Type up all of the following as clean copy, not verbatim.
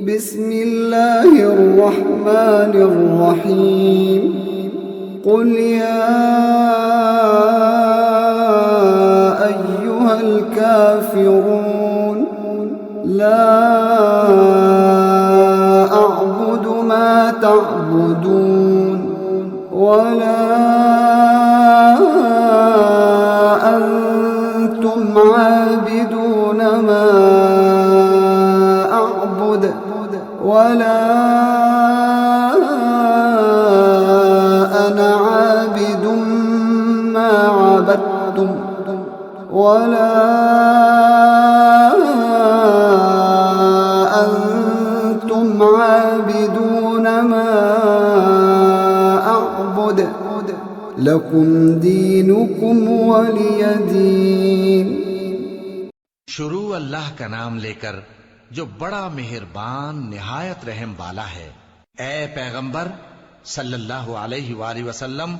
बिस्मिल्लाहिर रहमानिर रहीम कुल या अय्युहल काफिरून ला अअबुदु मा तअबुदून वला अंतुम आबिदून मा अअबुद वला अना आबिदुम मा अबदतुम वला अंतुम आबिदून मा अअबुद लकुम दीनुकुम वलिय दीन। शुरू अल्लाह का नाम लेकर जो बड़ा मेहरबान निहायत रहम वाला है। ए पैगंबर सल्लल्लाहु अलैहि वसल्लम,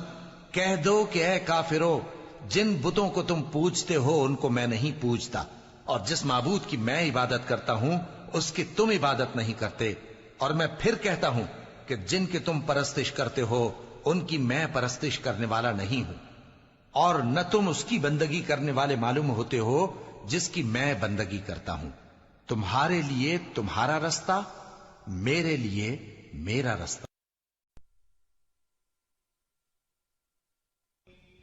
कह दो कि ए काफिरो, जिन बुतों को तुम पूजते हो उनको मैं नहीं पूजता, और जिस माबूद की मैं इबादत करता हूं उसकी तुम इबादत नहीं करते। और मैं फिर कहता हूं कि जिनकी तुम परस्तिश करते हो उनकी मैं परस्तिश करने वाला नहीं हूं, और न तुम उसकी बंदगी करने वाले मालूम होते हो जिसकी मैं बंदगी करता हूं। तुम्हारे लिए तुम्हारा रास्ता, मेरे लिए मेरा रास्ता।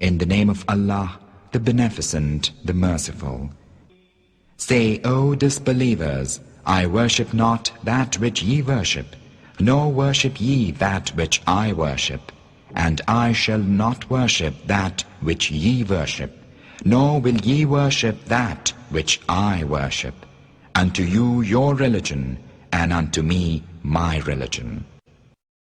In the name of Allah, the Beneficent, the Merciful. Say, O disbelievers, I worship not that which ye worship, nor worship ye that which I worship, and I shall not worship that which ye worship, nor will ye worship that which I worship. Unto you your religion, and unto me my religion.